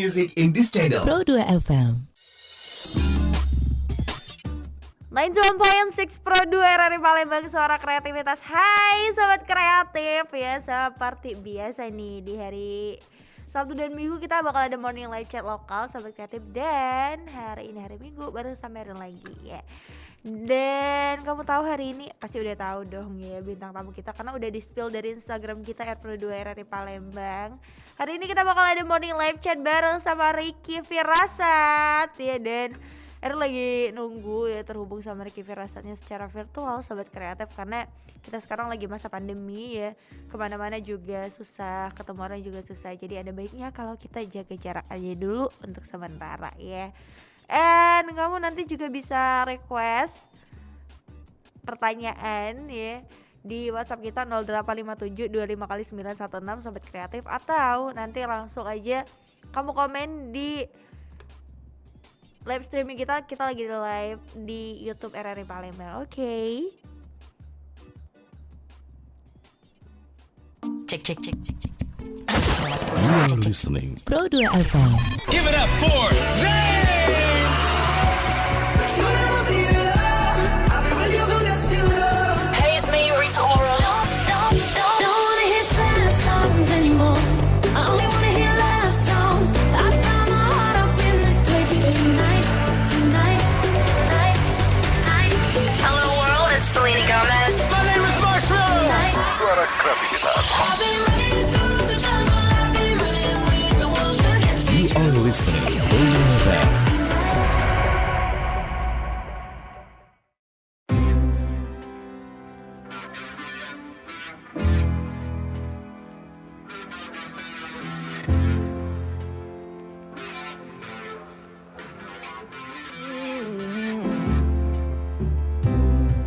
music in this channel. Pro 2 FM 91.6 Pro 2 RRI Palembang, suara kreativitas. Hai sobat kreatif, ya seperti biasa nih di hari Sabtu dan Minggu kita bakal ada morning live chat lokal sobat kreatif. Dan hari ini hari Minggu bareng sama Erin lagi ya. Dan kamu tahu hari ini pasti udah tahu dong ya bintang tamu kita, karena udah di-spill dari Instagram kita @pro2rri Palembang. Hari ini kita bakal ada morning live chat bareng sama Ricky Firasat ya. Dan Erin lagi nunggu ya terhubung sama Ricky Firasatnya secara virtual sobat kreatif, karena kita sekarang lagi masa pandemi ya, kemana-mana juga susah, ketemu orang juga susah. Jadi ada baiknya kalau kita jaga jarak aja dulu untuk sementara ya. And kamu nanti juga bisa request pertanyaan ya di WhatsApp kita 0857 25 kali 916 sobat kreatif, atau nanti langsung aja kamu komen di live streaming kita lagi live di YouTube RRI Palembang. Oke. Cek. You are listening Pro 2 FM. Give it up for Zayn! Hey, it's me, Rita Ora. Don't wanna hear sad songs anymore. I only wanna hear love songs. I found my heart up in this place tonight. Hello world, it's Selena Gomez. My name is Marshall! Suara kreativitas. I've been running through the jungle. I've been running with the wolves to get to You are listening Pro 2 FM.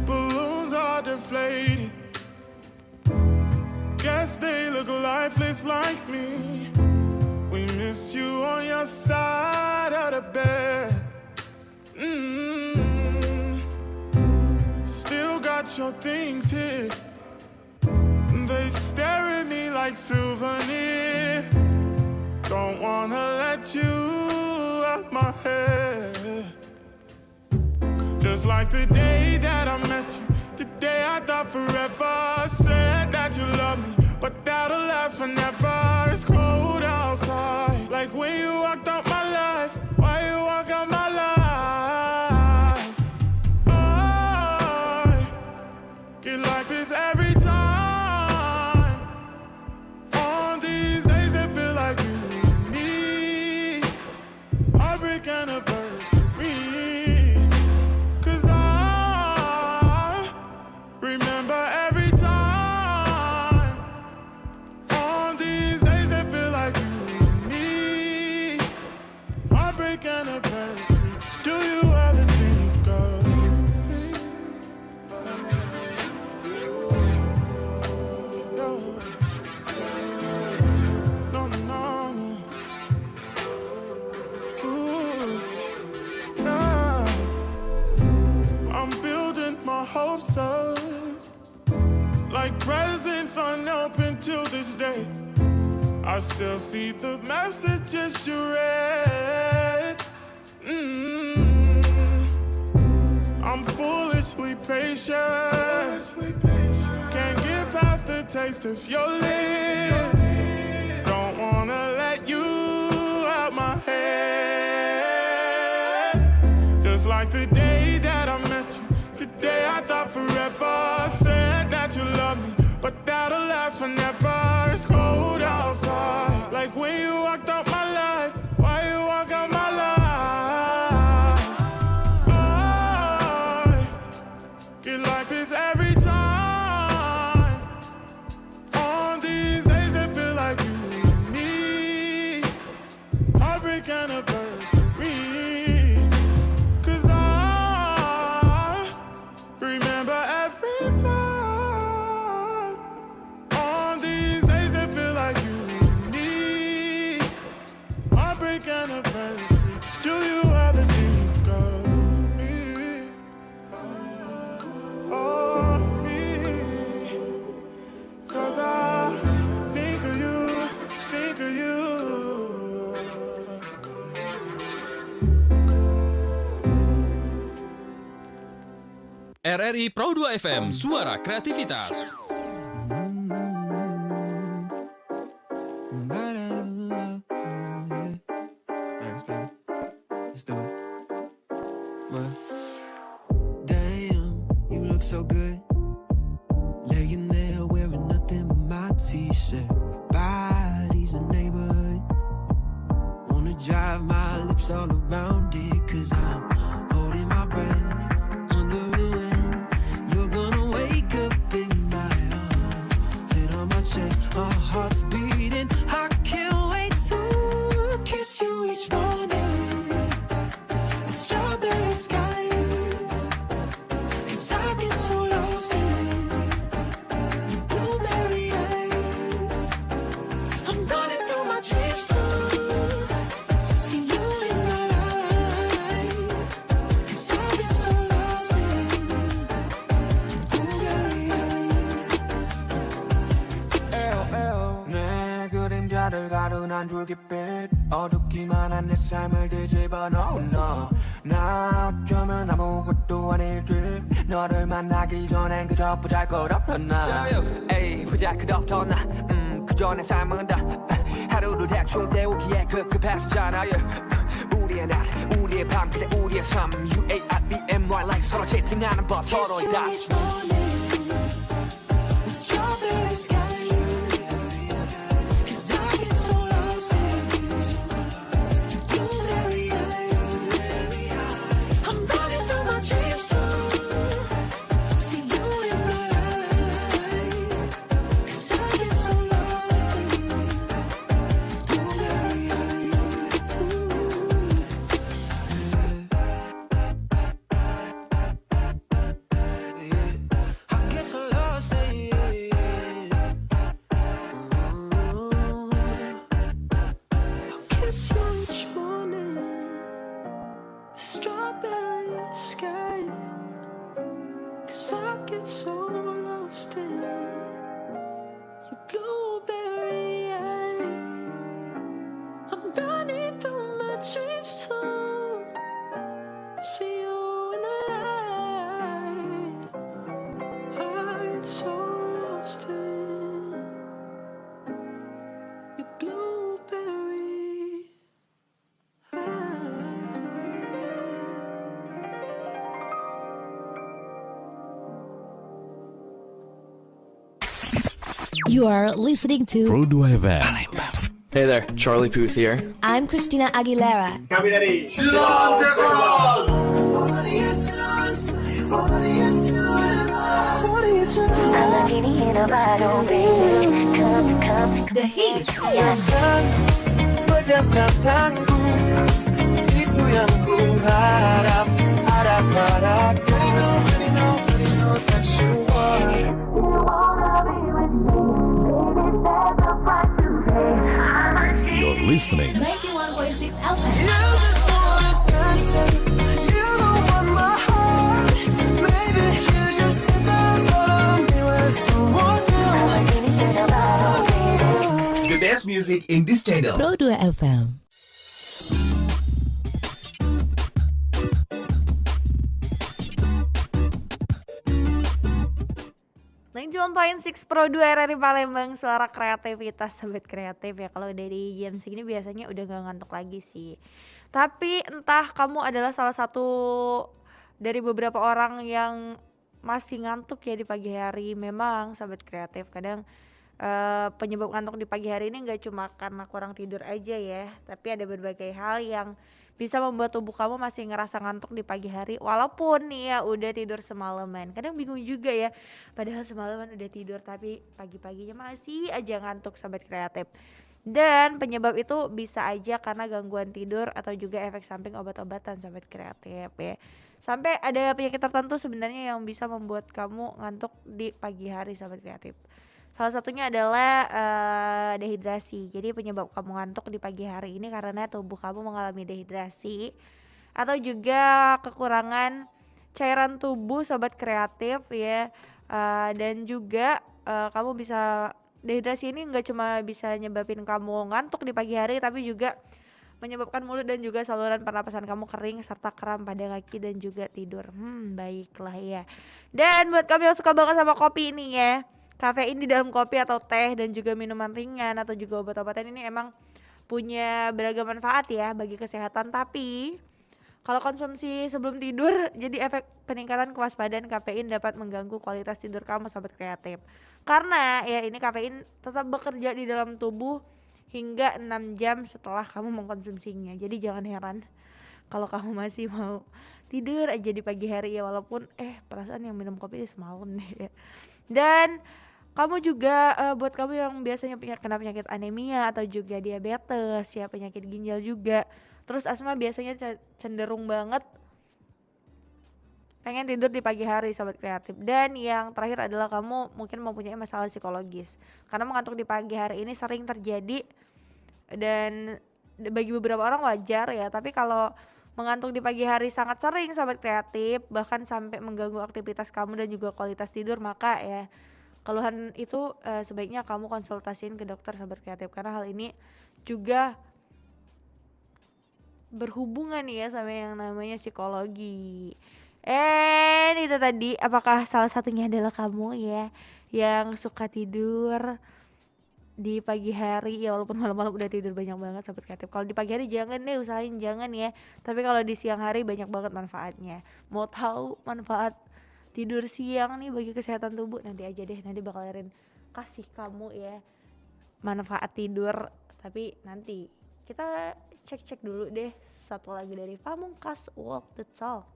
Balloons are deflating. Guess they look lifeless like me. We miss you on your side of the bed. Still got your things here. They stare at me like souvenir. Don't wanna let you out my head. Just like the day that I met you, the day I thought forever. Said that you love me, but that'll last forever. It's cold outside, like when you walked out my life. Why you walk out my life? I get like this every time. On these days it feel like you and me. Heartbreak anniversary. Remember every time. On these days it feel like you and me. Heartbreak anniversary. Do you ever think of me? No. Ooh, nah. I'm building my hopes up, like presents unopened till this day. I still see the messages you read. I'm foolishly patient. Can't get past the taste of your lips. Don't wanna let you out my head. Just like the day that I met you, the day I thought forever. Said that you love me, but that'll last forever. It's cold outside, like when you walked out my life. Why you walk out my life? I get like this every time. On these days it feel like you and me. Heartbreak anniversary. 'Cause I remember every time. RRI Pro 2 FM, suara kreativitas. Let's do it. What? Damn, you look so good. Laying there wearing nothing but my t-shirt. Your body's a neighborhood. Wanna drive my lips all around it, 'cause I'm holding my breath, wondering you're gonna wake up in my arms, head on my chest, our hearts beating. I can't wait to kiss you each morning. The strawberry sky, 'cause I get so lost in your blueberry eyes. I'm running through my dreams too. See you in my life, 'cause I get so lost in your blueberry eyes. 내 그림자를 가둔한 줄깃빛, 어둡기만 한 내 삶을 뒤집어 놓은 너. 나 어쩌면 아무것도 아닐지. 너를 만나기 전엔 그저 보잘것없던 나. 에이 보잘것없던 나. 그저 내 삶은 다 하루를 대충 때우기에 급급했었잖아. 우리의 낮, 우리의 밤, 그대 우리의 삶. UARBMY like 서로 채팅하는 법, 서로의 다. Strawberry sky, 'cause I get so lost in your blueberry eyes. I'm running through my dreams too. See you in my life, 'cause I get so lost in your blueberry eyes. I get so lost in kiss you each morning, strawberry sky, 'cause I get so lost in your blueberry eyes. I'm running through my dreams too. See you in the light. I get so lost in your blueberry eyes. You are listening to Pro 2 FM. Hey there, Charlie Puth here. I'm Christina Aguilera. The hit. Berjalan tangguh, itu yang ku harap. Harap padaku. I know that you are. You're listening 91.6 FM. You just want a sunset. You don't want my heart. Maybe you just sit down, but I'm here someone else. The best music in this channel. Pro 2 FM. .6 Pro 2 RRI Palembang, suara kreativitas sobat kreatif ya. Kalau dari jam segini biasanya udah gak ngantuk lagi sih. Tapi entah kamu adalah salah satu dari beberapa orang yang masih ngantuk ya di pagi hari. Memang sobat kreatif kadang penyebab ngantuk di pagi hari ini gak cuma karena kurang tidur aja ya, tapi ada berbagai hal yang bisa membuat tubuh kamu masih ngerasa ngantuk di pagi hari walaupun nih ya udah tidur semalaman. Kadang bingung juga ya, padahal semalaman udah tidur tapi pagi-paginya masih aja ngantuk sobat kreatif. Dan penyebab itu bisa aja karena gangguan tidur atau juga efek samping obat-obatan sobat kreatif ya. Sampai ada penyakit tertentu sebenarnya yang bisa membuat kamu ngantuk di pagi hari sobat kreatif. Salah satunya adalah dehidrasi. Jadi penyebab kamu ngantuk di pagi hari ini karena tubuh kamu mengalami dehidrasi atau juga kekurangan cairan tubuh sobat kreatif ya. Dan juga kamu bisa, dehidrasi ini nggak cuma bisa nyebabin kamu ngantuk di pagi hari tapi juga menyebabkan mulut dan juga saluran pernapasan kamu kering serta kram pada kaki dan juga tidur. Baiklah ya. Dan buat kamu yang suka banget sama kopi ini ya, kafein di dalam kopi atau teh dan juga minuman ringan atau juga obat-obatan ini emang punya beragam manfaat ya bagi kesehatan. Tapi kalau konsumsi sebelum tidur, jadi efek peningkatan kewaspadaan kafein dapat mengganggu kualitas tidur kamu sobat kreatif. Karena ya ini kafein tetap bekerja di dalam tubuh hingga 6 jam setelah kamu mengkonsumsinya. Jadi jangan heran kalau kamu masih mau tidur aja di pagi hari ya, walaupun perasaan yang minum kopi semalam deh ya. Dan kamu juga buat kamu yang biasanya kena penyakit anemia atau juga diabetes ya, penyakit ginjal juga, terus asma biasanya cenderung banget pengen tidur di pagi hari sobat kreatif. Dan yang terakhir adalah kamu mungkin mempunyai masalah psikologis, karena mengantuk di pagi hari ini sering terjadi dan bagi beberapa orang wajar ya, tapi kalau mengantuk di pagi hari sangat sering sobat kreatif, bahkan sampai mengganggu aktivitas kamu dan juga kualitas tidur, maka ya keluhan itu sebaiknya kamu konsultasiin ke dokter sobat kreatif, karena hal ini juga berhubungan ya sama yang namanya psikologi. Itu tadi, apakah salah satunya adalah kamu ya yang suka tidur di pagi hari ya, walaupun malam-malam udah tidur banyak banget sobat kreatif. Kalau di pagi hari jangan deh, usahain jangan ya, tapi kalau di siang hari banyak banget manfaatnya. Mau tahu manfaat tidur siang nih bagi kesehatan tubuh, nanti aja deh, nanti bakal Erin kasih kamu ya manfaat tidur. Tapi nanti kita cek dulu deh satu lagu dari Pamungkas, Walk the Talk.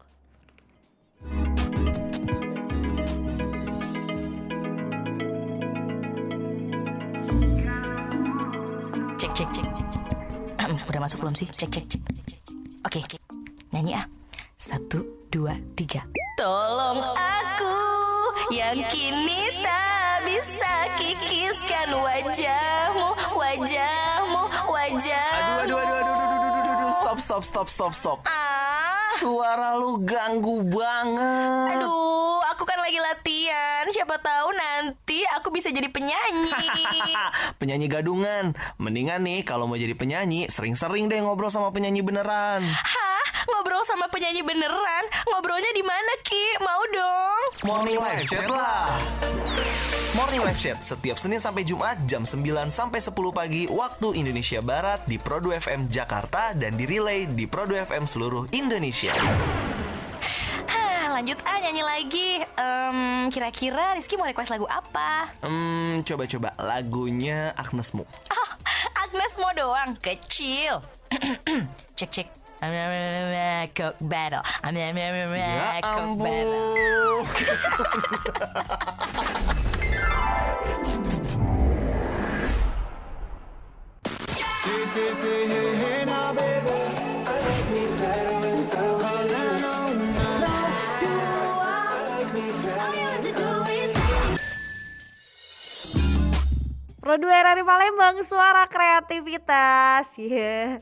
Cek. Udah masuk belum sih? Cek. Oke, nyanyi ah. 1, 2, 3. Tolong aku yang kini tak bisa kikiskan wajahmu. Stop. Suara lu ganggu banget. Aduh, aku kan lagi latihan. Siapa tahu nanti aku bisa jadi penyanyi. Penyanyi gadungan. Mendingan nih kalau mau jadi penyanyi, sering-sering deh ngobrol sama penyanyi beneran. Hah? Ngobrol sama penyanyi beneran? Ngobrolnya di mana, Ki? Mau dong. Morning Live Chat lah. Morning Live Chat setiap Senin sampai Jumat jam 9 sampai 10 pagi waktu Indonesia Barat di Pro2 FM Jakarta dan di relay di Pro2 FM seluruh Indonesia. Lanjut nyanyi lagi. Kira-kira Rizky mau request lagu apa? Coba lagunya Agnes Mo. Oh, Agnes Mo doang, kecil. Cek. Coke battle. Ya Coke battle. Pro2 RRI Palembang, suara kreativitas ya.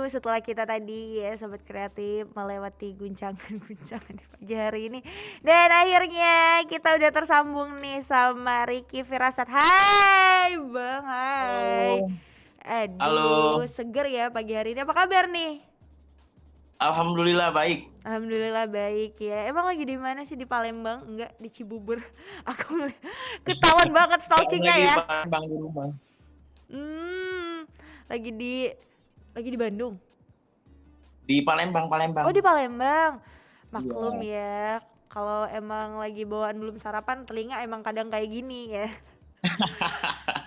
Setelah kita tadi ya sobat kreatif melewati guncangan-guncangan di pagi hari ini, dan akhirnya kita udah tersambung nih sama Ricky Firasat. Hai Bang, hai. Halo. Seger ya pagi hari ini. Apa kabar nih? Alhamdulillah baik. Alhamdulillah baik ya. Emang lagi di mana sih, di Palembang? Enggak, di Cibubur. Aku ketahuan banget stalkingnya ya. Lagi di Palembang di rumah. Lagi di Bandung. Di Palembang. Oh, di Palembang. Maklum ya. Kalau emang lagi bawaan belum sarapan, telinga emang kadang kayak gini ya.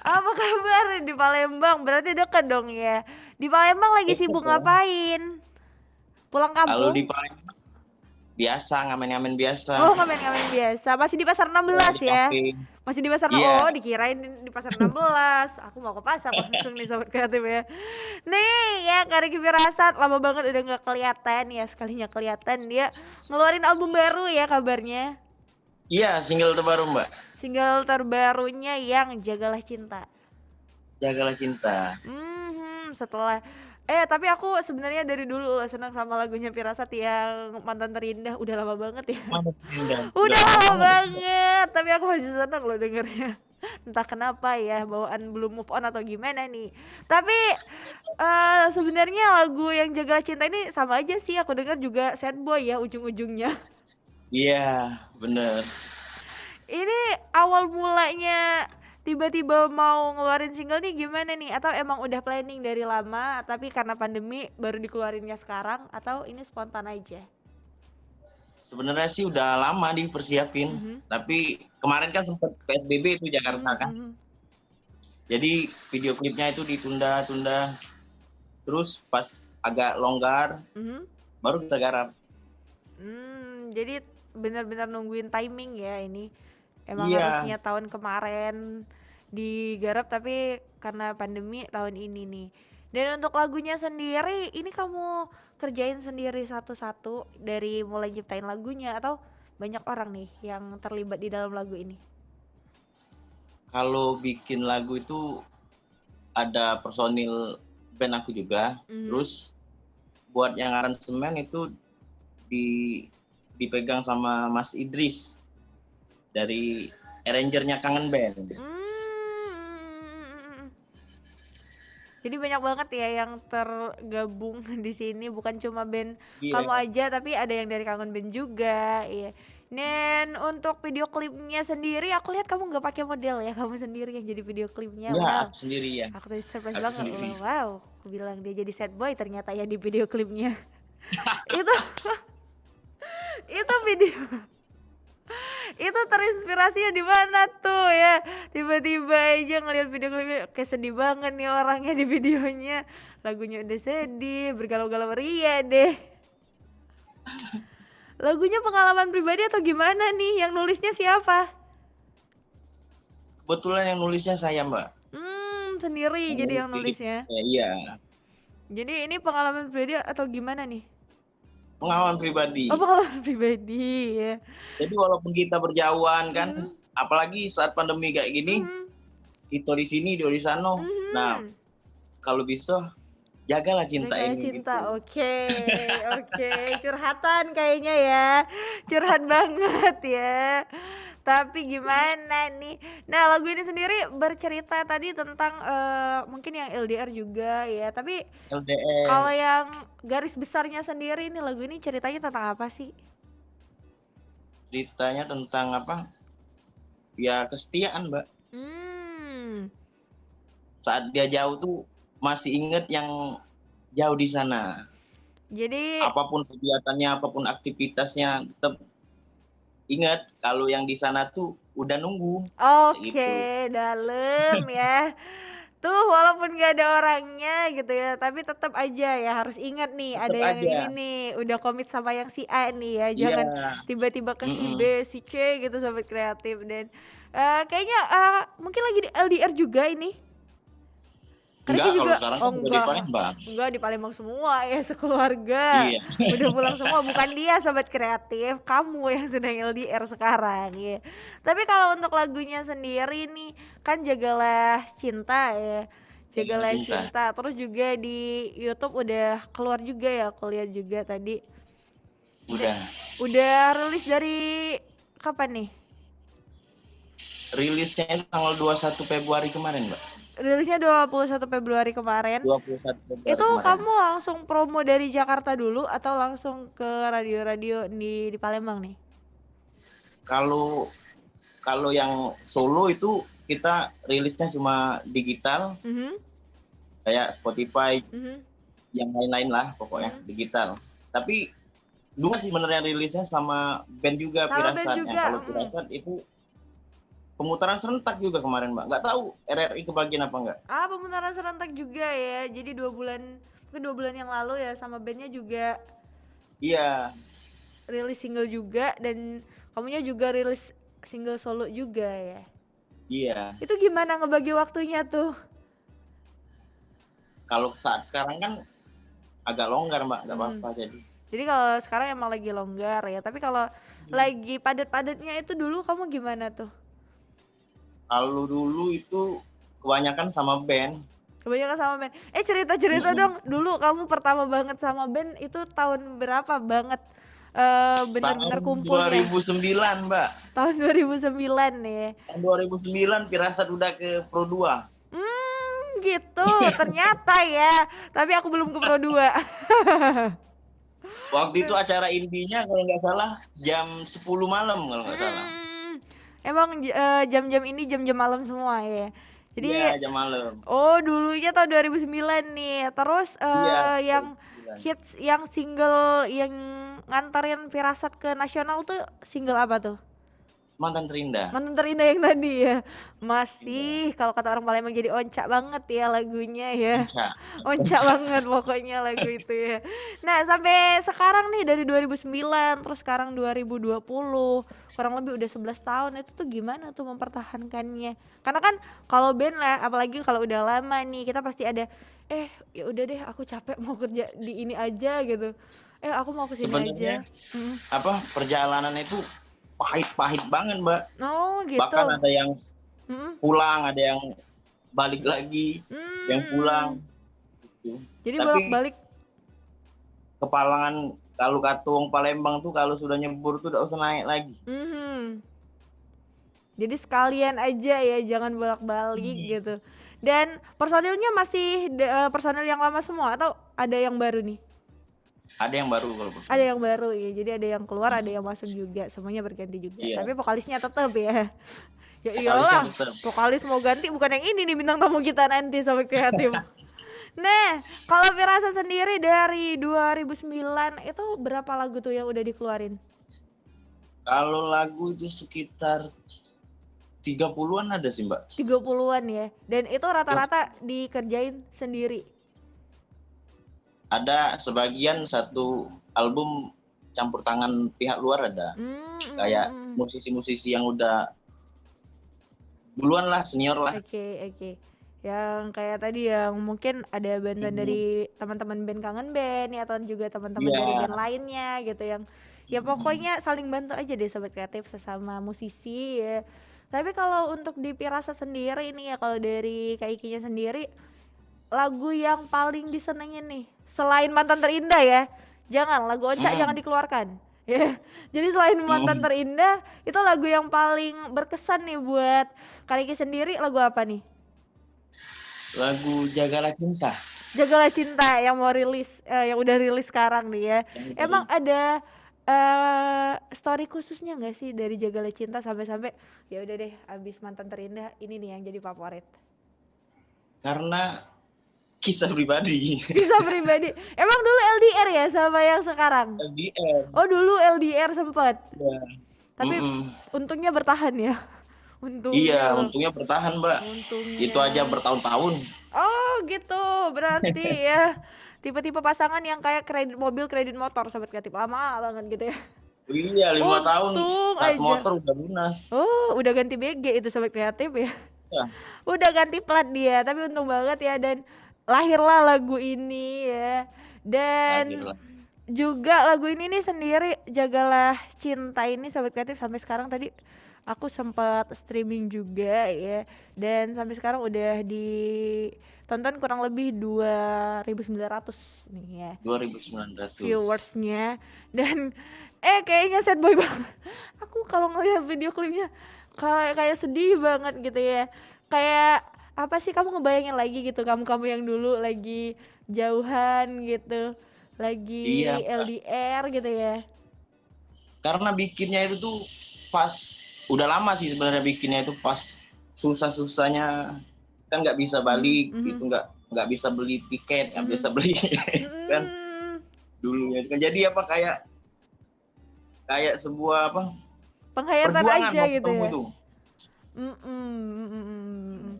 Apa kabar di Palembang? Berarti dekat dong ya. Di Palembang lagi sibuk ngapain? Pulang kampung? Kalau di Palembang biasa, ngamen-ngamen biasa. Oh, ngamen-ngamen biasa. Masih di pasar 16 ya? Masih di pasar 16. Iya. Oh, dikirain di pasar 16. Aku mau ke pasar langsung nih sobat kreatif ya. Nih ya, Kak Ricky Firasat lama banget udah gak kelihatan ya. Sekalinya kelihatan dia ngeluarin album baru ya kabarnya. Iya, single terbaru Mbak. Single terbarunya yang Jagalah Cinta. Jagalah Cinta. Setelah tapi aku sebenarnya dari dulu senang sama lagunya Firasat yang Mantan Terindah. Udah lama banget ya. Udah lama banget. Tapi aku masih senang loh dengernya. Entah kenapa ya, bawaan belum move on atau gimana nih. Tapi Sebenarnya lagu yang Jaga Cinta ini sama aja sih, aku dengar juga sad boy ya ujung-ujungnya. Iya, bener. Ini awal mulanya tiba-tiba mau ngeluarin single nih gimana nih? Atau emang udah planning dari lama tapi karena pandemi baru dikeluarinnya sekarang, atau ini spontan aja? Sebenarnya sih udah lama dipersiapin, tapi kemarin kan sempat PSBB itu Jakarta kan. Jadi video klipnya itu ditunda-tunda. Terus pas agak longgar, baru kita garap. Jadi benar-benar nungguin timing ya ini. Emang Iya. harusnya tahun kemarin digarap tapi karena pandemi tahun ini nih. Dan untuk lagunya sendiri, ini kamu kerjain sendiri satu-satu dari mulai nyiptain lagunya atau banyak orang nih yang terlibat di dalam lagu ini? Kalau bikin lagu itu ada personil band aku juga. Terus buat yang aransemen itu dipegang sama Mas Idris dari arrangernya Kangen Band. Jadi banyak banget ya yang tergabung di sini, bukan cuma band Iya. kamu aja tapi ada yang dari Kangen Band juga, iya. Dan untuk video klipnya sendiri aku lihat kamu nggak pakai model ya, kamu sendiri yang jadi video klipnya. Iya, Wow. aku sendiri ya. Aku tuh surprise Aku banget sendiri. loh. Wow, aku bilang dia jadi sad boy ternyata ya di video klipnya. itu itu video itu terinspirasinya di mana tuh ya? Tiba-tiba aja ngelihat video klipnya kayak sedih banget nih orangnya di videonya. Lagunya udah sedih, bergalau-galau ria deh. Lagunya pengalaman pribadi atau gimana nih? Yang nulisnya siapa? Kebetulan yang nulisnya saya, Mbak. Sendiri jadi yang nulisnya. Ya, iya, Jadi ini pengalaman pribadi atau gimana nih? pengalaman pribadi. Oh, pengalaman pribadi ya. Jadi walaupun kita berjauhan kan, apalagi saat pandemi kayak gini, kita di sini, dia di sana. Nah, kalau bisa jagalah cinta Jaga ini. cinta, gitu. oke, curhatan kayaknya ya, curhat banget ya. Tapi gimana nih? Nah, lagu ini sendiri bercerita tadi tentang mungkin yang LDR juga ya. Tapi LDR. kalau yang garis besarnya sendiri nih lagu ini ceritanya tentang apa sih? Ceritanya tentang apa? Ya kesetiaan, Mbak. Saat dia jauh tuh masih inget yang jauh di sana. Jadi Apapun kegiatannya, apapun aktivitasnya, tetap ingat kalau yang di sana tuh udah nunggu. oke, dalam ya. Tuh walaupun gak ada orangnya gitu ya, tapi tetap aja ya harus ingat nih ada Tetep yang aja. ini nih, udah komit sama yang si A nih ya. Jangan Iya. tiba-tiba ke si B, si C gitu sobat kreatif. Dan kayaknya mungkin lagi di LDR juga ini. Enggak, Karena kalau sekarang kan udah di enggak. Palembang. Enggak, di Palembang semua ya sekeluarga. Iya. Udah pulang semua, bukan dia sobat kreatif, kamu yang sedang LDR sekarang ya. Tapi kalau untuk lagunya sendiri nih, kan Jagalah Cinta ya. Jagalah Cinta. Cinta. Terus juga di YouTube udah keluar juga ya, aku lihat juga tadi. Udah rilis dari kapan nih? Rilisnya itu tanggal 21 Februari kemarin, Mbak. Rilisnya 21 Februari kemarin. 21 Februari Itu kemarin. kamu langsung promo dari Jakarta dulu atau langsung ke radio-radio di Palembang nih? Kalau yang solo itu kita rilisnya cuma digital, kayak Spotify, yang lain-lain lah pokoknya digital. Tapi dua sih sebenarnya rilisnya sama band juga, Sama band Firasat. juga, Kalau Firasat itu pemutaran serentak juga kemarin, Mbak. Nggak tahu RRI kebagian apa enggak. Pemutaran serentak juga ya. Jadi 2 bulan, mungkin 2 bulan yang lalu ya, sama bandnya juga Iya, rilis single juga, dan kamunya juga rilis single solo juga ya. iya. Itu gimana ngebagi waktunya tuh? Kalau saat sekarang kan agak longgar, Mbak. Nggak apa-apa jadi. Jadi kalau sekarang emang lagi longgar ya. Tapi kalau lagi padat-padatnya itu dulu kamu gimana tuh? Kalau dulu itu kebanyakan sama band. Kebanyakan sama band. Cerita-cerita dong. Dulu kamu pertama banget sama band itu tahun berapa banget? Benar-benar Tahun kumpulnya. 2009, Mbak. Tahun 2009 nih. Tahun 2009 Firasat udah ke Pro 2. Gitu, ternyata ya. Tapi aku belum ke Pro 2. Waktu itu acara indinya kalau nggak salah jam 10 malam kalau nggak salah. Emang jam-jam ini jam-jam malam semua ya. Jadi Iya, jam malam. oh dulunya tahun 2009 nih. Terus Iya, yang 2009. hits yang single yang nganterin Firasat ke nasional tuh single apa tuh? Mantan Terindah. Mantan Terindah yang tadi ya. Masih kalau kata orang Palembang jadi oncak banget ya lagunya ya. Oncak. Oncak banget pokoknya lagu itu ya. Nah, sampai sekarang nih dari 2009 terus sekarang 2020 kurang lebih udah 11 tahun itu tuh gimana tuh mempertahankannya? Karena kan kalau band lah apalagi kalau udah lama nih kita pasti ada ya udah deh aku capek mau kerja di ini aja gitu. Aku mau kesini aja. Sebenarnya apa perjalanan itu pahit-pahit banget, Mbak. Oh, gitu. Bahkan ada yang pulang, ada yang balik lagi, yang pulang. Gitu. Jadi Tapi bolak-balik. Kepalangan kalau Katung Palembang tuh kalau sudah nyebur tuh udah usah naik lagi. Jadi sekalian aja ya, jangan bolak-balik gitu. Dan personilnya masih personil yang lama semua atau ada yang baru nih? Ada yang baru kalau Ada yang baru ya, jadi ada yang keluar, ada yang masuk juga, semuanya berganti juga. Iya. Tapi vokalisnya tetap ya. Ya Vokalisnya iyalah, tetap. vokalis mau ganti bukan yang ini nih bintang tamu kita nanti Sobat Kreatif. Nah, kalau Firasat sendiri dari 2009 itu berapa lagu tuh yang udah dikeluarin? Kalau lagu itu sekitar 30-an ada sih, Mbak. 30-an ya. Dan itu rata-rata dikerjain sendiri. Ada sebagian satu album campur tangan pihak luar ada. Kayak musisi-musisi yang udah duluan lah, senior lah. Oke. Yang kayak tadi yang mungkin ada bantuan dari teman-teman band Kangen Band ya, atau juga teman-teman dari band lainnya gitu yang ya pokoknya saling bantu aja deh Sobat Kreatif sesama musisi ya. Tapi kalau untuk di Firasat sendiri ini ya, kalau dari Kak Ikinya sendiri lagu yang paling disenengin nih selain Mantan Terindah ya, jangan lagu Oncak jangan dikeluarkan ya. Jadi selain Mantan Terindah itu lagu yang paling berkesan nih buat Kak Iki sendiri, lagu apa nih? Lagu Jagalah Cinta. Jagalah Cinta yang mau rilis yang udah rilis sekarang nih ya. Emang ada story khususnya nggak sih dari Jagalah Cinta sampai ya udah deh abis Mantan Terindah ini nih yang jadi favorit? Karena kisah pribadi. Kisah pribadi. Emang dulu LDR ya sama yang sekarang? LDR. Oh dulu LDR sempet. Ya. Tapi untungnya bertahan ya. Untungnya bertahan, Mbak. Untungnya. Itu aja bertahun-tahun. Oh gitu, berarti ya tipe-tipe pasangan yang kayak kredit mobil, kredit motor Sobat Kreatif, lama banget gitu ya. Iya, 5 tahun Untung plat aja. motor udah lunas. Oh, udah ganti BG itu Sobat Kreatif ya. Ya. Udah ganti plat dia, tapi untung banget ya dan lahirlah lagu ini ya. Dan Lahirlah. juga lagu ini nih sendiri Jagalah Cinta ini Sobat Kreatif sampai sekarang tadi aku sempat streaming juga ya. Dan sampai sekarang udah ditonton kurang lebih 2.900 nih ya 2.900 viewersnya. Dan kayaknya sad boy banget. Aku kalau ngeliat video klipnya kayak sedih banget gitu ya. Kayak apa sih, kamu ngebayangin lagi gitu kamu yang dulu lagi jauhan gitu, lagi Iya, LDR gitu ya. Karena bikinnya itu tuh pas udah lama sih sebenarnya bikinnya itu pas susah-susahnya kan nggak bisa balik gitu, nggak bisa beli tiket, nggak bisa beli kan dulunya kan. Jadi apa kayak sebuah apa penghayatan perjuangan aja gitu ya. itu.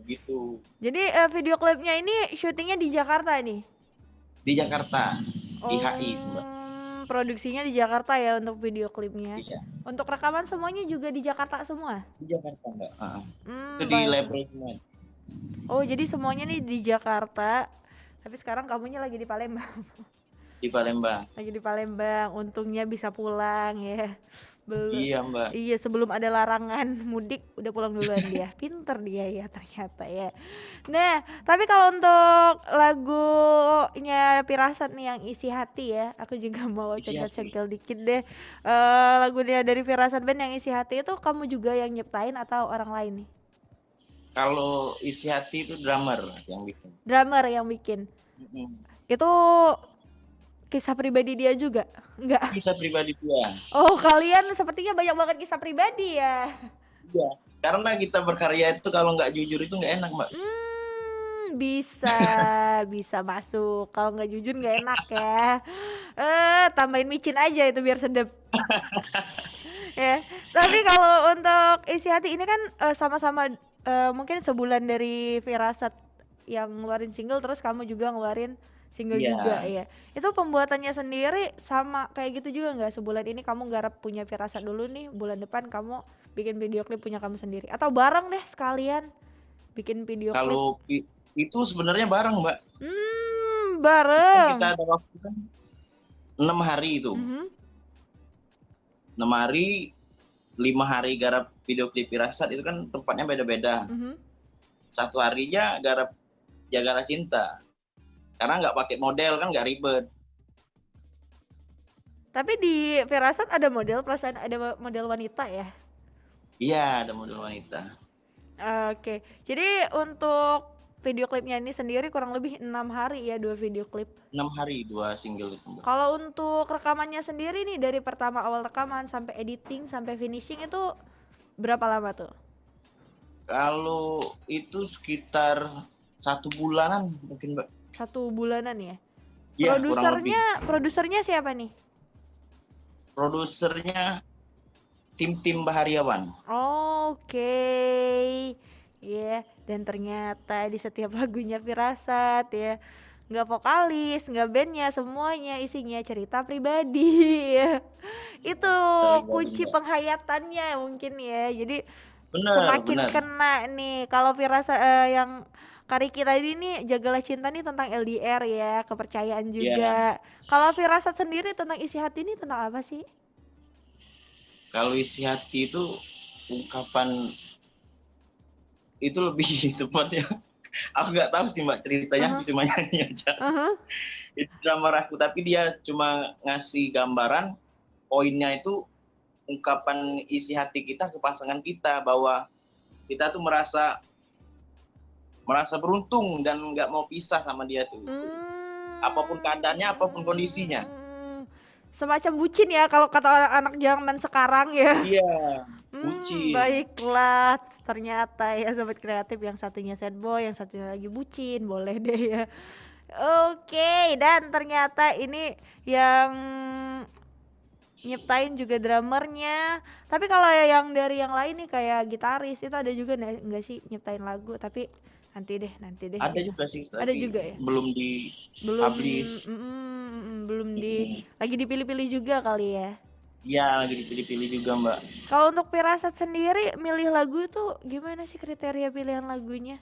Gitu. Jadi video klipnya ini syutingnya di Jakarta nih? Di Jakarta, IHI. Produksinya di Jakarta ya untuk video klipnya. Iya. Untuk rekaman semuanya juga di Jakarta semua? Di Jakarta enggak. Itu di baik. Leprechaun. Oh jadi semuanya nih di Jakarta, tapi sekarang kamunya lagi di Palembang. Di Palembang. Lagi di Palembang, untungnya bisa pulang ya. Belum. Iya, Mbak. Iya, sebelum ada larangan mudik udah pulang duluan dia. Pinter dia ya ternyata ya. Nah, tapi kalau untuk lagunya Firasat nih yang Isi Hati ya, aku juga mau cengkel-cengkel dikit deh. Lagunya dari Firasat Band yang Isi Hati itu kamu juga yang nyiptain atau orang lain nih? Kalau isi hati itu drummer yang bikin. Drummer yang bikin. Mm-mm. Itu kisah pribadi dia juga? Enggak. Kisah pribadi dia. Oh, kalian sepertinya banyak banget kisah pribadi ya. Iya. Karena kita berkarya itu kalau nggak jujur itu nggak enak, Mbak. Bisa, bisa masuk. Kalau nggak jujur nggak enak ya. Tambahin micin aja itu biar sedep. Ya. Tapi kalau untuk isi hati ini kan sama-sama mungkin sebulan dari Firasat yang ngeluarin single, terus kamu juga ngeluarin single Iya. juga ya. Itu pembuatannya sendiri sama kayak gitu juga nggak? Sebulan ini kamu garap punya Firasat dulu nih, bulan depan kamu bikin video klip punya kamu sendiri, atau bareng deh sekalian bikin video klip? Kalau itu sebenarnya bareng, Mbak. Bareng. Kita ada waktu kan 6 hari itu. 6 hari, 5 hari garap video klip Firasat itu kan tempatnya beda-beda. 1 harinya garap Jagalah Cinta. Karena nggak pakai model kan nggak ribet. Tapi di Firasat ada model, perasaan ada model wanita ya? Iya, ada model wanita. Oke, jadi untuk video klipnya ini sendiri kurang lebih 6 hari ya, 2 video klip. 6 hari 2 single itu, Mbak. Kalau untuk rekamannya sendiri nih, dari pertama awal rekaman sampai editing sampai finishing itu berapa lama tuh? Kalau itu sekitar 1 bulanan mungkin, Mbak. 1 bulanan ya? Iya, kurang lebih. Produsernya siapa nih? Produsernya tim Bahariawan. Oke. Ya, dan ternyata di setiap lagunya Firasat ya, nggak vokalis, nggak bandnya, semuanya isinya cerita pribadi. Itu kunci penghayatannya mungkin ya. Jadi semakin kena nih. Kalau Firasat yang Kariki tadi nih, Jagalah Cinta nih tentang LDR ya, kepercayaan juga. Kalau Firasat sendiri tentang isi hati ini tentang apa sih? Kalau isi hati itu ungkapan itu lebih tepatnya. Aku nggak tahu sih, Mbak, ceritanya. Aku cuma nyanyi aja. Itu drummer aku, tapi dia cuma ngasih gambaran. Poinnya itu ungkapan isi hati kita ke pasangan kita, bahwa kita tuh merasa beruntung dan nggak mau pisah sama dia tuh. Apapun keadaannya, apapun kondisinya. Semacam bucin ya kalau kata anak zaman sekarang ya. Iya, bucin. Baiklah, ternyata ya sobat kreatif, yang satunya sad boy, yang satunya lagi bucin, boleh deh ya. Oke, dan ternyata ini yang nyiptain juga drummernya. Tapi kalau yang dari yang lain nih kayak gitaris itu ada juga nggak sih nyiptain lagu? Tapi nanti deh. Ada juga sih. Ada juga ya. Belum publish. Lagi dipilih-pilih juga kali ya. Iya, lagi dipilih-pilih juga, Mbak. Kalau untuk Firasat sendiri milih lagu itu gimana sih kriteria pilihan lagunya?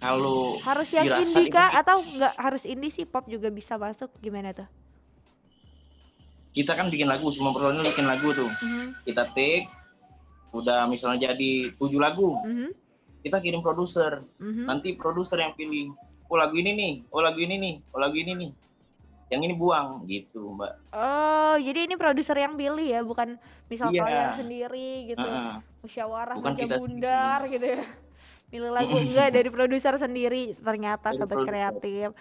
Kalau harus yang indie kah atau nggak harus indie sih, pop juga bisa masuk, gimana tuh? Kita kan bikin lagu, semua personil bikin lagu tuh. Kita take, udah misalnya jadi 7 lagu. Kita kirim produser. Nanti produser yang pilih, oh lagu ini nih, oh lagu ini nih, oh lagu ini nih. Yang ini buang gitu, Mbak. Oh, jadi ini produser yang pilih ya, bukan misal kalian sendiri gitu. Musyawarah meja bundar gitu ya. Milih lagu enggak, dari produser sendiri ternyata sobat kreatif.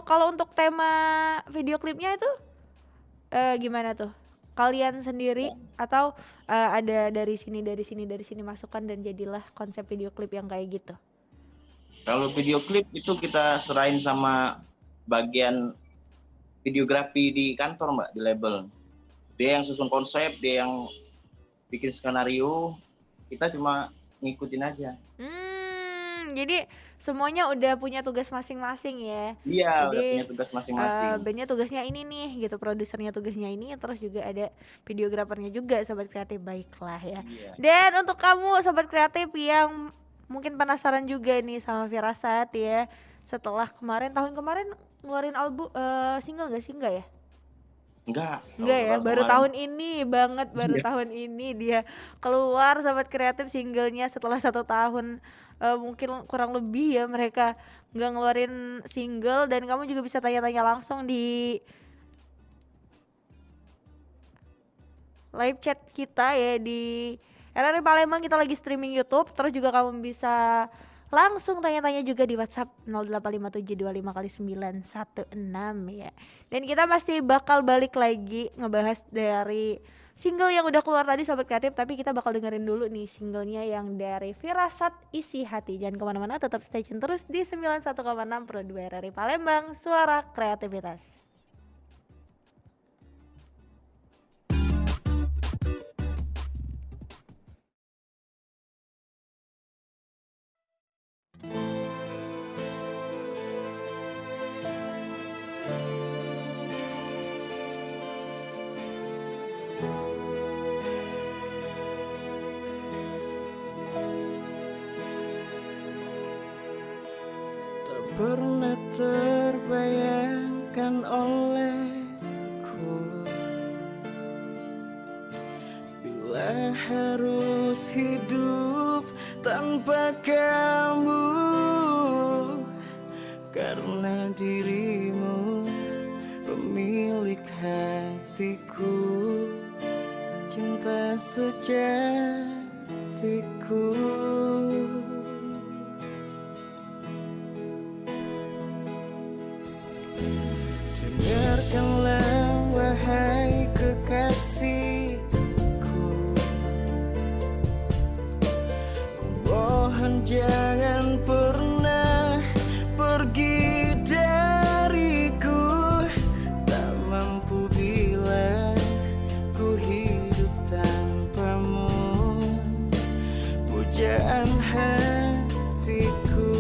Kalau untuk tema video klipnya itu gimana tuh? Kalian sendiri atau ada dari sini masukan dan jadilah konsep video klip yang kayak gitu? Kalau video klip itu kita serahin sama bagian videografi di kantor, Mbak, di label. Dia yang susun konsep, dia yang bikin skenario, kita cuma ngikutin aja. Jadi semuanya udah punya tugas masing-masing ya. Iya, udah punya tugas masing-masing. Bandnya tugasnya ini nih gitu, produsernya tugasnya ini, terus juga ada videografernya juga sobat kreatif. Baiklah ya. Dan untuk kamu sobat kreatif yang mungkin penasaran juga nih sama Firasat ya, setelah tahun kemarin ngeluarin album single gak sih? Enggak ya? Enggak ya, baru tahun ini banget, tahun ini dia keluar sobat kreatif singlenya setelah 1 tahun mungkin kurang lebih ya mereka nggak ngeluarin single. Dan kamu juga bisa tanya-tanya langsung di live chat kita ya di RRI Palembang kita lagi streaming YouTube. Terus juga kamu bisa langsung tanya-tanya juga di WhatsApp 085725 kali 916 ya. Dan kita pasti bakal balik lagi ngebahas dari single yang udah keluar tadi Sobat Kreatif. Tapi kita bakal dengerin dulu nih singlenya yang dari Firasat Isi Hati. Jangan kemana-mana, tetap stay tune terus di 91,6 Pro 2 RRI Palembang, suara kreativitas. Pernah terbayangkan olehku bila harus hidup tanpa kamu, karena dirimu pemilik hatiku, cinta sejatiku. Dengarkanlah wahai kekasihku, mohon jangan pernah pergi dariku. Tak mampu bila ku hidup tanpamu, pujaan hatiku.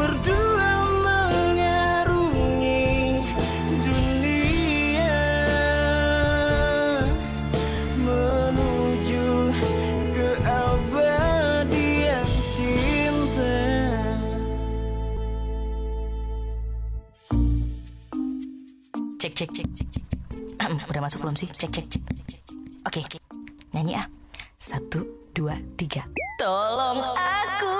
Berdua Cek. Udah masuk belum sih? Cek. Oke. Nyanyi ah. 1, 2, 3. Tolong aku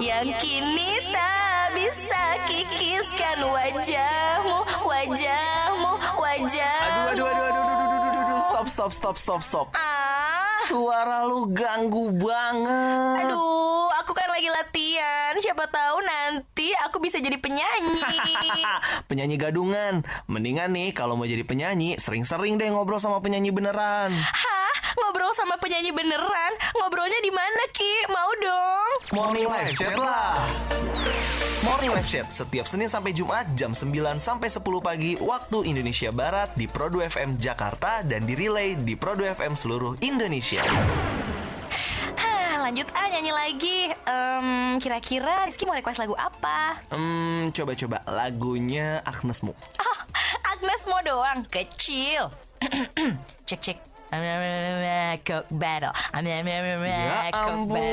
yang kini tak bisa kikiskan wajahmu. Stop. Suara lu ganggu banget. Aduh, aku kan lagi latihan. Siapa tahu nanti aku bisa jadi penyanyi. Penyanyi gadungan. Mendingan nih kalau mau jadi penyanyi, sering-sering deh ngobrol sama penyanyi beneran. Hah? Ngobrol sama penyanyi beneran? Ngobrolnya di mana, Ki? Mau dong. Morning Live Chat lah. Morning Live Chat setiap Senin sampai Jumat jam 9 sampai 10 pagi waktu Indonesia Barat di Pro 2 FM Jakarta dan di relay di Pro 2 FM seluruh Indonesia. Lanjut nyanyi lagi. Kira-kira Rizky mau request lagu apa? Coba lagunya Agnes Mo. Oh, Agnes Mo doang, kecil. Cek. Coke battle. Ya Coke battle. ampun.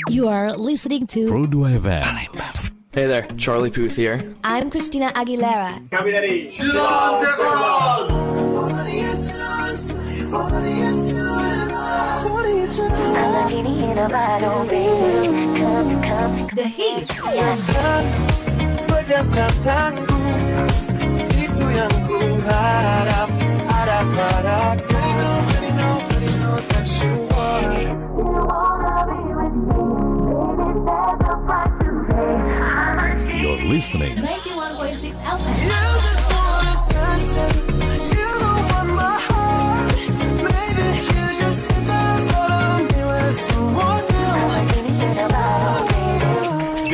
You are listening to Pro 2 FM. Hey there, Charlie Puth here. I'm Christina Aguilera. Kami dari The Hit. Pejamkan tanganku, itu yang ku harap ada padaku. That you You're listening 91.6 FM. You just want a sunset. You don't want my heart. Maybe you just think that's what I'm doing. Someone new.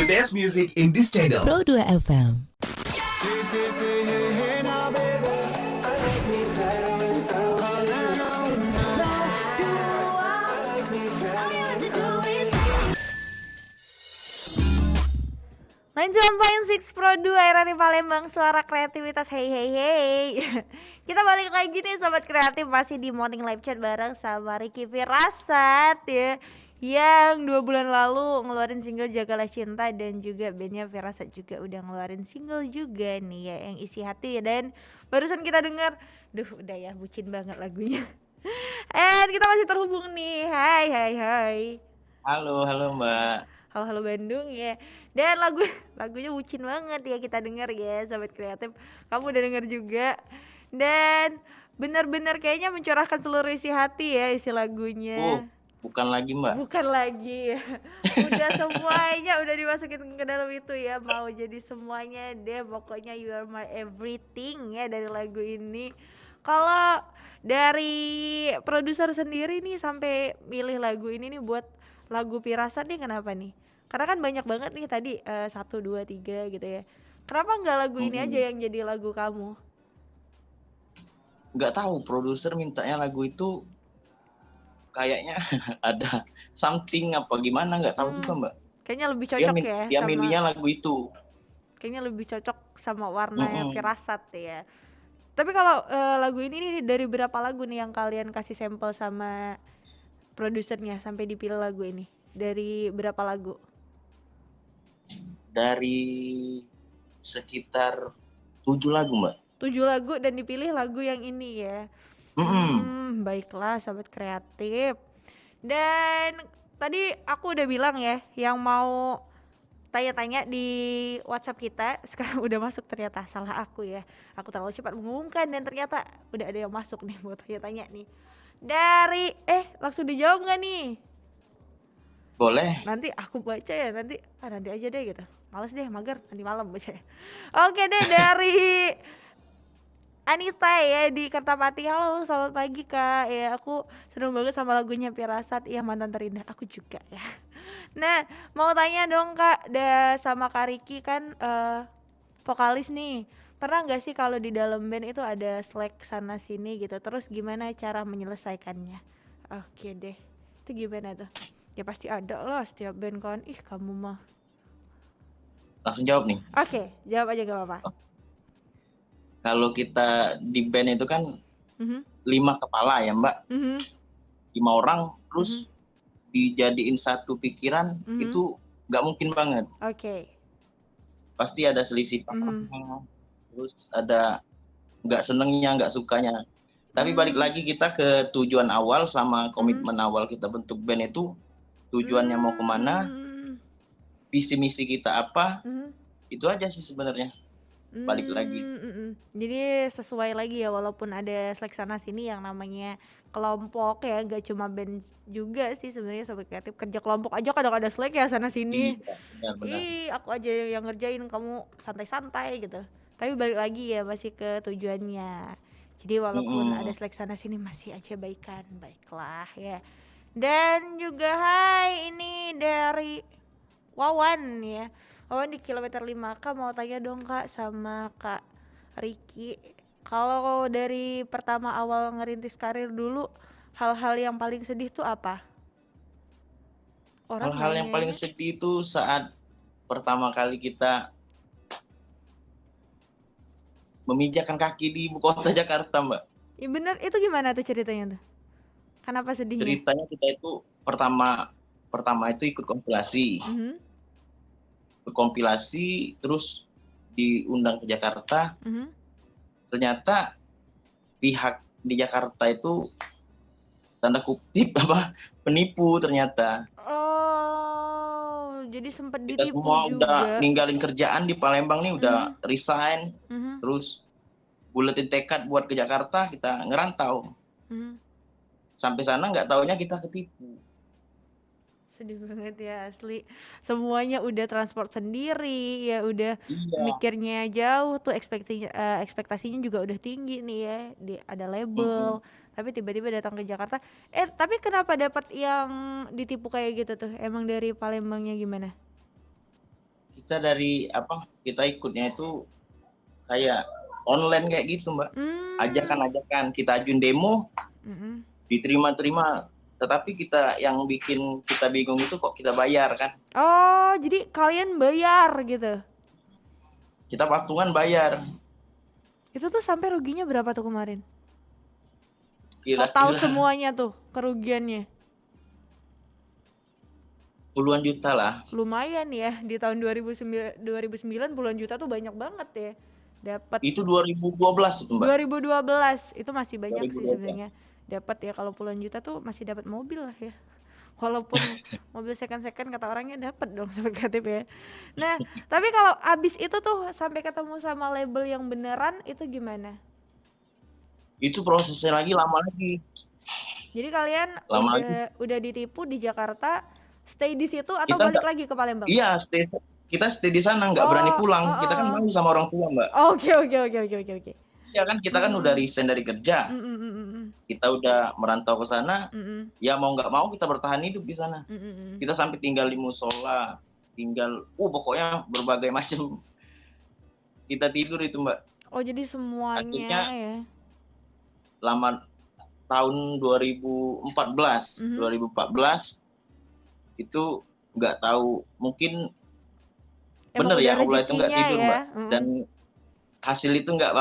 the best music in this channel. Pro 2 FM. Hey now, baby. I like me better without you. 91.6 Pro 2 RRI Palembang, suara kreativitas. Hey. Kita balik lagi nih sobat kreatif, masih di Morning Live Chat bareng sama Ricky Firasat ya, yang 2 bulan lalu ngeluarin single Jagalah Cinta, dan juga bandnya Firasat juga udah ngeluarin single juga nih ya, yang Isi Hati. Dan barusan kita dengar, udah ya bucin banget lagunya. And kita masih terhubung nih. Hai. Halo Mbak. Halo Bandung ya. Dan lagunya bucin banget ya, kita denger ya sobat kreatif. Kamu udah denger juga. Dan benar-benar kayaknya mencurahkan seluruh isi hati ya isi lagunya. Oh, bukan lagi Mbak. Bukan lagi. Udah semuanya udah dimasukin ke dalam itu ya. Mau jadi semuanya deh. Pokoknya you are my everything ya dari lagu ini. Kalau dari produser sendiri nih sampai milih lagu ini nih buat lagu Firasat nih, kenapa nih? Karena kan banyak banget nih tadi 1, 2, 3 gitu ya. Kenapa nggak lagu ini aja yang jadi lagu kamu? Nggak tahu, produser mintanya lagu itu kayaknya ada something apa gimana, nggak tahu juga Mbak. Kayaknya lebih cocok Dia milihnya lagu itu. Kayaknya lebih cocok sama warnanya Firasat ya. Tapi kalau lagu ini nih, dari berapa lagu nih yang kalian kasih sampel sama produsernya sampai dipilih lagu ini? Dari berapa lagu? Dari sekitar 7 lagu Mbak. 7 lagu dan dipilih lagu yang ini ya. Baiklah sobat kreatif. Dan tadi aku udah bilang ya, yang mau tanya-tanya di WhatsApp kita sekarang udah masuk, ternyata salah aku ya. Aku terlalu cepat mengumumkan dan ternyata udah ada yang masuk nih buat tanya-tanya nih. Dari langsung dijawab nggak nih? Boleh. Nanti aku baca ya, nanti aja deh gitu. Males deh, mager, nanti malam baca ya. Oke deh, dari Anita ya di Kertapati. Halo, selamat pagi Kak. Ya, aku seneng banget sama lagunya Firasat, ya mantan terindah. Aku juga ya. Nah, mau tanya dong Kak, sama Kak Ricky kan vokalis nih. Pernah nggak sih kalau di dalam band itu ada slack sana sini gitu? Terus gimana cara menyelesaikannya? Oke deh, itu gimana tuh? Ya pasti ada lah setiap band kan. Ih kamu mah. Langsung jawab nih. Oke, jawab aja gak apa-apa. Kalau kita di band itu kan 5 kepala ya Mbak. 5 orang, terus dijadiin satu pikiran itu nggak mungkin banget. Oke. Pasti ada selisih paham, terus ada nggak senengnya, nggak sukanya. Tapi balik lagi kita ke tujuan awal sama komitmen awal kita bentuk band itu, tujuannya mau kemana, visi misi kita apa, itu aja sih sebenarnya. Balik lagi. Jadi sesuai lagi ya, walaupun ada selek sana sini yang namanya kelompok ya, gak cuma band juga sih sebenarnya Sobat Kreatif. Kerja kelompok aja kadang ada selek ya sana sini. Iya, benar. Ih, aku aja yang ngerjain, kamu santai-santai gitu. Tapi balik lagi ya, masih ke tujuannya. Jadi walaupun ada selek sana sini masih aja baikan, baiklah ya. Dan juga hai, ini dari Wawan ya. Wawan di kilometer 5K mau tanya dong Kak sama Kak Riki. Kalau dari pertama awal ngerintis karir dulu, hal-hal yang paling sedih tuh apa? Hal-hal yang paling sedih itu saat pertama kali kita memijakkan kaki di ibu kota Jakarta, Mbak. Iya bener, itu gimana tuh ceritanya tuh? Kenapa sedihnya? Ceritanya kita itu pertama itu ikut kompilasi. Berkompilasi terus diundang ke Jakarta. Ternyata pihak di Jakarta itu tanda kutip penipu ternyata. Oh, jadi sempat Kita ditipu semua juga. udah ninggalin kerjaan di Palembang nih, udah resign, terus buletin tekad buat ke Jakarta, kita ngerantau. Sampai sana nggak taunya kita ketipu. Sedih banget ya asli. Semuanya udah transport sendiri ya, udah mikirnya jauh tuh, ekspektasinya juga udah tinggi nih ya, ada label. Tapi tiba-tiba datang ke Jakarta. Tapi kenapa dapat yang ditipu kayak gitu tuh? Emang dari Palembangnya gimana? Kita kita ikutnya itu kayak online kayak gitu, Mbak. Ajakan-ajakan, kita ajuin demo, diterima-terima. Tetapi kita yang bikin kita bingung itu kok kita bayar kan? Oh, jadi kalian bayar gitu? Kita patungan bayar. Itu tuh sampai ruginya berapa tuh kemarin? Kira-kira Total semuanya tuh kerugiannya? puluhan juta lah. Lumayan ya, di tahun 2009 puluhan juta tuh banyak banget ya. Dapat. Itu 2012 itu, Mbak. 2012 itu masih banyak sih 2012. sebenarnya. Dapat ya, kalau puluhan juta tuh masih dapat mobil lah ya. Walaupun mobil second kata orangnya dapat dong Sobat Kreatif ya. Nah, tapi kalau abis itu tuh sampai ketemu sama label yang beneran itu gimana? Itu prosesnya lama lagi. Jadi kalian Lama udah ditipu di Jakarta, stay di situ atau Kita balik nggak- lagi ke Palembang? Iya, kita stay di sana, nggak berani pulang. Kita kan malu sama orang tua, Mbak. Oke. Iya kan, kita kan udah resign dari kerja. Kita udah merantau ke sana. Ya mau nggak mau kita bertahan hidup di sana. Kita sampai tinggal di musola, pokoknya berbagai macam. Kita tidur itu, Mbak. Oh, jadi semuanya Akhirnya, ya. Lama tahun 2014 itu nggak tahu, mungkin Emang bener udah ya Allah itu nggak rezekinya tidur, ya. Mbak. Dan hasil itu nggak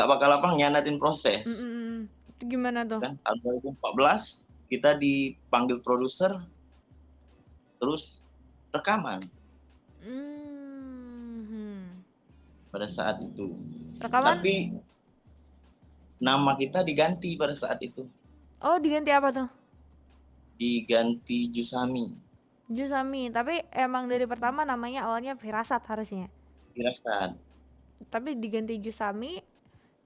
bakal nyanatin proses. Itu gimana tuh? Kan tahun 2014 kita dipanggil produser, terus rekaman pada saat itu. Rekaman? Tapi nama kita diganti pada saat itu, Oh, diganti apa tuh? diganti Jusami. Jusami, tapi emang dari pertama namanya awalnya Firasat harusnya. Firasat. Tapi diganti Jusami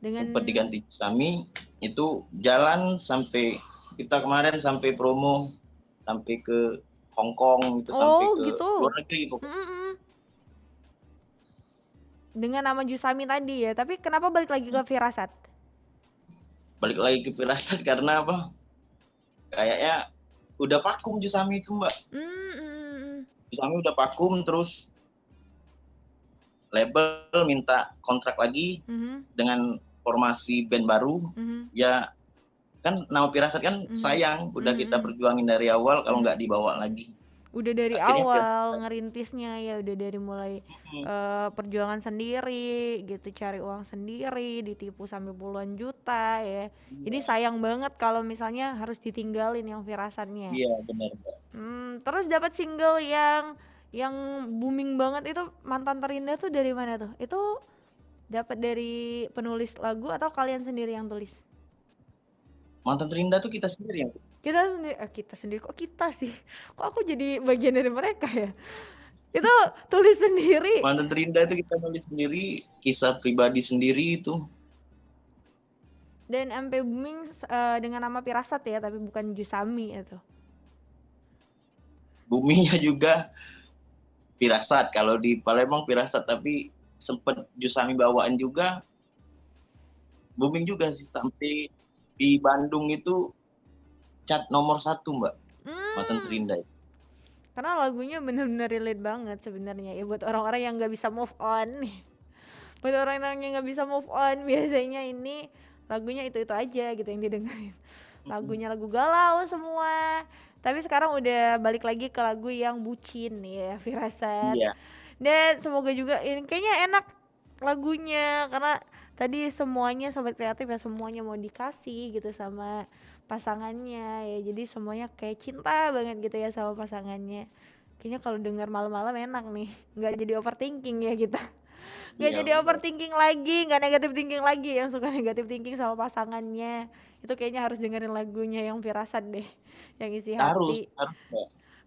dengan Sempat diganti Jusami, itu jalan sampai kita kemarin sampai promo sampai ke Hong Kong itu, sampai ke gitu. luar negeri pokoknya. Dengan nama Jusami tadi ya. Tapi kenapa balik lagi ke Firasat? Balik lagi ke Firasat karena apa? Kayaknya udah vakum Jusami itu, Mbak. Jusami udah vakum, terus label minta kontrak lagi dengan formasi band baru. Ya kan nama Firasat kan sayang, udah kita perjuangin dari awal kalau nggak dibawa lagi. Udah dari Akhirnya awal ngerintisnya ya, udah dari mulai perjuangan sendiri gitu, cari uang sendiri, ditipu sampai puluhan juta ya. Jadi sayang banget kalau misalnya harus ditinggalin yang firasatnya. Iya benar Mbak. Terus dapat single yang booming banget itu Mantan Terindah tuh dari mana tuh? Itu dapat dari penulis lagu atau kalian sendiri yang tulis? Mantan Terindah tuh kita sendiri yang Kita sendiri kok kita sih? Kok aku jadi bagian dari mereka ya? Itu tulis sendiri. Mantan Terindah itu kita nulis sendiri, kisah pribadi sendiri itu. Dan MP booming dengan nama Firasat ya, tapi bukan Jusami itu. Boomingnya juga Firasat, kalau di Palembang Firasat, tapi sempet Jusami bawaan juga. Booming juga sih, sampai di Bandung itu cat nomor 1 Mbak, Mantan Terindah. Karena lagunya benar-benar relate banget sebenarnya ya buat orang-orang yang nggak bisa move on. Buat orang-orang yang nggak bisa move on biasanya ini lagunya itu aja gitu yang didengarin. Lagunya lagu galau semua. Tapi sekarang udah balik lagi ke lagu yang bucin ya, Firasat. Iya. Dan semoga juga ini kayaknya enak lagunya karena tadi semuanya Sobat Kreatif ya, semuanya mau dikasih gitu sama pasangannya ya, jadi semuanya kayak cinta banget gitu ya sama pasangannya. Kayaknya kalau dengar malam-malam enak nih, nggak jadi overthinking ya kita, nggak jadi overthinking lagi, nggak negatif thinking lagi. Yang suka negatif thinking sama pasangannya itu kayaknya harus dengerin lagunya yang Firasat deh, yang isi hati. Harus.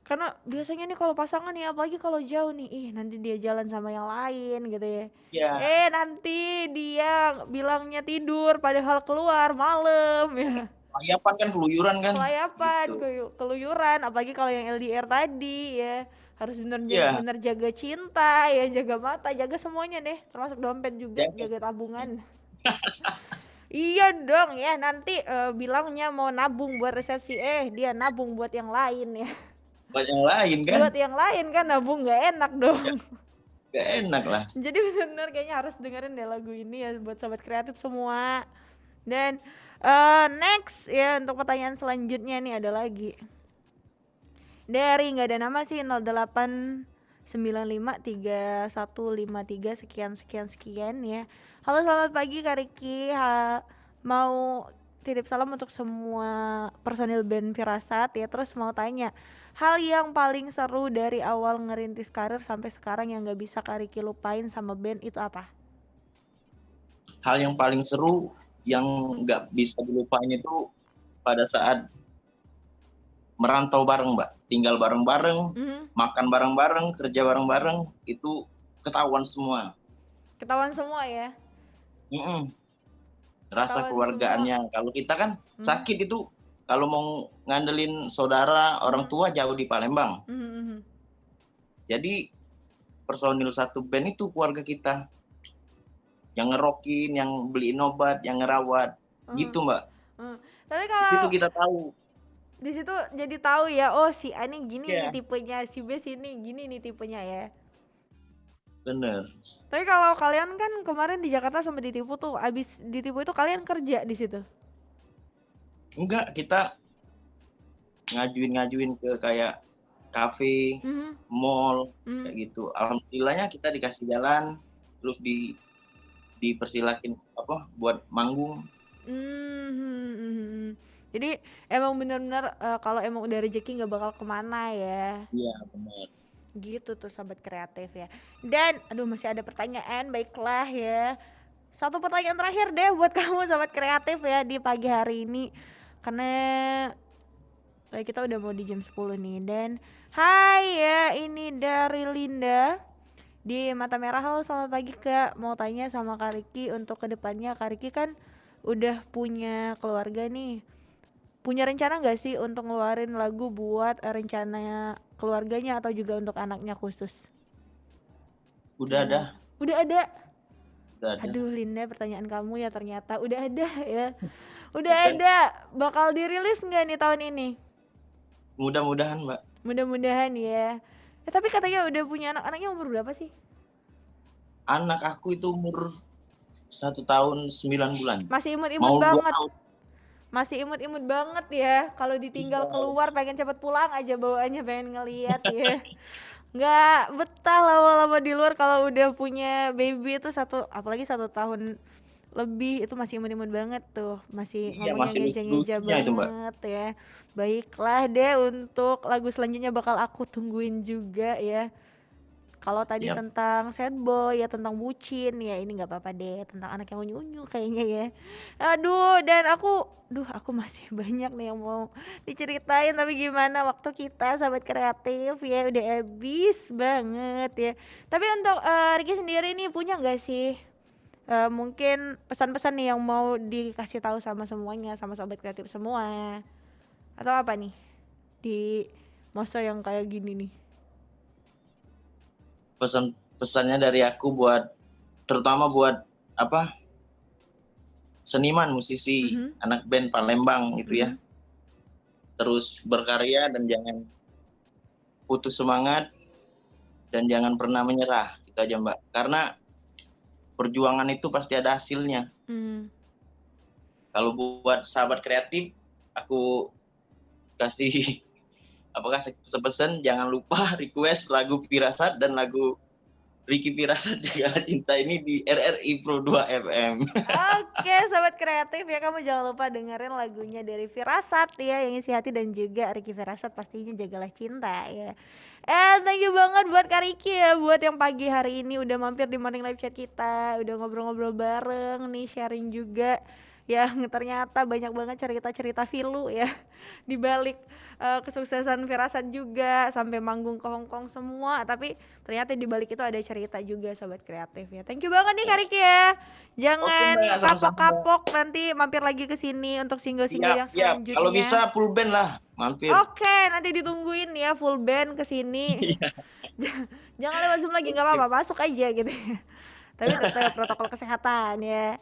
Karena biasanya nih kalau pasangan nih, apalagi kalau jauh nih, nanti dia jalan sama yang lain gitu ya. Yeah. Nanti dia bilangnya tidur padahal keluar malam ya. Kelayapan kan, keluyuran kan. Kelayapan, gitu. keluyuran, apalagi kalau yang LDR tadi ya. Harus bener jaga cinta ya, jaga mata, jaga semuanya deh, termasuk dompet juga, jaga tabungan. Iya dong ya, nanti bilangnya mau nabung buat resepsi, dia nabung buat yang lain ya. Buat yang lain kan? Buat yang lain kan, nabung gak enak dong. Gak enak lah. Jadi benar-benar kayaknya harus dengerin deh lagu ini ya buat Sobat Kreatif semua. Dan next ya, untuk pertanyaan selanjutnya nih ada lagi dari nggak ada nama sih, 08953153 sekian ya. Halo selamat pagi Kak Riki, mau titip salam untuk semua personil band Firasat ya. Terus mau tanya, hal yang paling seru dari awal ngerintis karir sampai sekarang yang nggak bisa Kak Riki lupain sama band itu apa? Hal yang paling seru yang nggak bisa dilupain itu pada saat merantau bareng Mbak, tinggal bareng-bareng, makan bareng-bareng, kerja bareng-bareng, itu ketahuan semua. Ketahuan semua ya? Rasa keluargaannya. Kalau kita kan sakit itu, kalau mau ngandelin saudara, orang tua jauh di Palembang. Jadi personil satu band itu keluarga kita. Yang ngerokin, yang beliin obat, yang ngerawat, gitu Mbak. Tapi kalau di situ kita tahu. Di situ jadi tahu ya, oh si A ini gini nih tipenya, si B sini gini nih tipenya ya. Bener. Tapi kalau kalian kan kemarin di Jakarta sampai ditipu tuh, abis ditipu itu kalian kerja di situ? Enggak, kita ngajuin ke kayak kafe, mall, kayak gitu. Alhamdulillahnya kita dikasih jalan, terus dipersilakin buat manggung. Jadi emang benar-benar kalau emang udah rezeki nggak bakal kemana ya. Iya benar. Gitu tuh Sobat Kreatif ya. Dan aduh masih ada pertanyaan, baiklah ya. Satu pertanyaan terakhir deh buat kamu Sobat Kreatif ya di pagi hari ini. Karena kita udah mau di jam 10 nih. Dan hai ya, ini dari Linda di Mata Merah. Halo selamat pagi Kak, mau tanya sama Kak Riki untuk kedepannya. Kak Riki kan udah punya keluarga nih, punya rencana gak sih untuk ngeluarin lagu buat rencana keluarganya atau juga untuk anaknya khusus? Udah ada. Aduh Linda, pertanyaan kamu ya ternyata udah ada ya. Udah ada. Bakal dirilis gak nih tahun ini? Mudah-mudahan Mbak. Mudah-mudahan ya. Tapi katanya udah punya anak. Anaknya umur berapa sih? Anak aku itu umur 1 tahun 9 bulan. Masih imut-imut banget. masih imut-imut banget ya. Kalau ditinggal keluar pengen cepet pulang aja bawaannya, pengen ngeliat ya. Nggak betah lama-lama di luar kalau udah punya baby itu apalagi 1 tahun lebih, itu masih imut-imut banget tuh, masih Iya, ngomongnya masih ngeja-ngeja lucu-lucunya itu, Mbak. banget ya. Baiklah deh, untuk lagu selanjutnya bakal aku tungguin juga ya. Kalau tadi Yap. tentang sad boy ya, tentang bucin ya, ini nggak apa-apa deh, tentang anak yang unyu-unyu kayaknya ya. Dan aku masih banyak nih yang mau diceritain, tapi gimana, waktu kita sahabat kreatif ya udah habis banget ya. Tapi untuk Ricky sendiri nih punya nggak sih mungkin pesan-pesan nih yang mau dikasih tahu sama semuanya, sama sahabat kreatif semua, atau apa nih di masa yang kayak gini nih? Pesannya dari aku terutama buat seniman, musisi, anak band Palembang gitu ya. Terus berkarya dan jangan putus semangat dan jangan pernah menyerah, gitu aja Mbak. Karena perjuangan itu pasti ada hasilnya. Kalau buat sahabat kreatif, aku kasih pesan, jangan lupa request lagu Firasat dan lagu Ricky Firasat Jagalah Cinta ini di RRI Pro 2 FM. Oke, sahabat kreatif ya, kamu jangan lupa dengerin lagunya dari Firasat ya, yang isi hati, dan juga Ricky Firasat pastinya Jagalah Cinta ya. Thank you banget buat Kak Ricky ya, buat yang pagi hari ini udah mampir di morning live chat kita, udah ngobrol-ngobrol bareng nih, sharing juga. Yang ternyata banyak banget cerita-cerita Filu ya, di balik kesuksesan Firasat juga sampai manggung ke Hong Kong semua, tapi ternyata di balik itu ada cerita juga sobat kreatif ya. Thank you banget nih Kak Ricky ya. Jangan kapok-kapok, nanti mampir lagi ke sini untuk single-single yang selanjutnya. Kalau bisa full band lah mampir. Oke, nanti ditungguin ya full band ke sini. Jangan lewat Zoom lagi, nggak apa-apa, masuk aja gitu. Tapi tetap protokol kesehatan ya.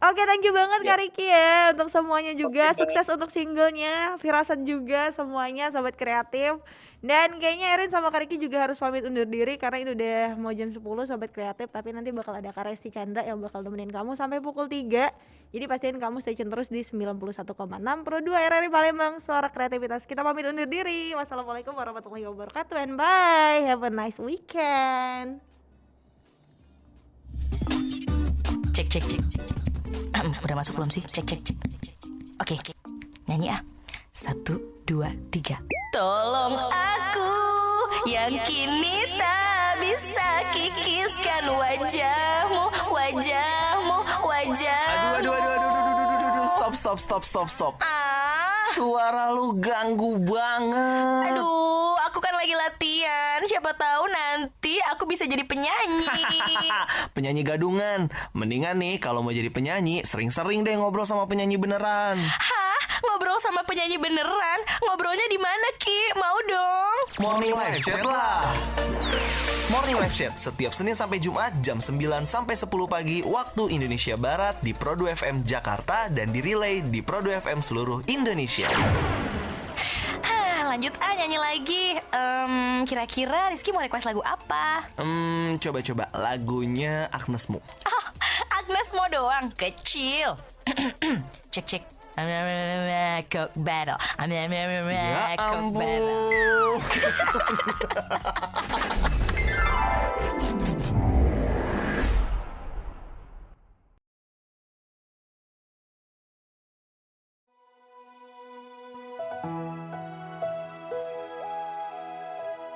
Oke, thank you banget Kak Ricky ya, untuk semuanya juga. Sukses untuk singlenya, Firasat juga, semuanya sobat kreatif. Dan kayaknya Erin sama Kak Ricky juga harus pamit undur diri karena itu udah mau jam 10 sobat kreatif. Tapi nanti bakal ada Kak Resti Chandra yang bakal nemenin kamu sampai pukul 3. Jadi pastiin kamu stay tune terus di 91,6 Pro 2 RRI Palembang, suara kreativitas. Kita pamit undur diri. Wassalamualaikum warahmatullahi wabarakatuh, and bye. Have a nice weekend. Cek. Udah masuk belum sih? Cek. Oke. Nyanyi ah. 1, 2, 3. Tolong aku yang kini tak bisa kikiskan wajahmu. Stop. Suara lu ganggu banget. Aduh, aku kan lagi latihan. Siapa tahu nanti aku bisa jadi penyanyi. Penyanyi gadungan. Mendingan nih kalau mau jadi penyanyi, sering-sering deh ngobrol sama penyanyi beneran. Hah? Ngobrol sama penyanyi beneran? Ngobrolnya di mana, Ki? Mau dong. Morning Live Chat lah. Morning Live Chat setiap Senin sampai Jumat jam 9 sampai 10 pagi waktu Indonesia Barat di Pro 2 FM Jakarta dan di relay di Pro 2 FM seluruh Indonesia. Lanjut nyanyi lagi. Kira-kira Rizky mau request lagu apa? Coba lagunya Agnes Mo. Oh, Agnes Mo doang, kecil. Cek. Coke battle. Ya ampun.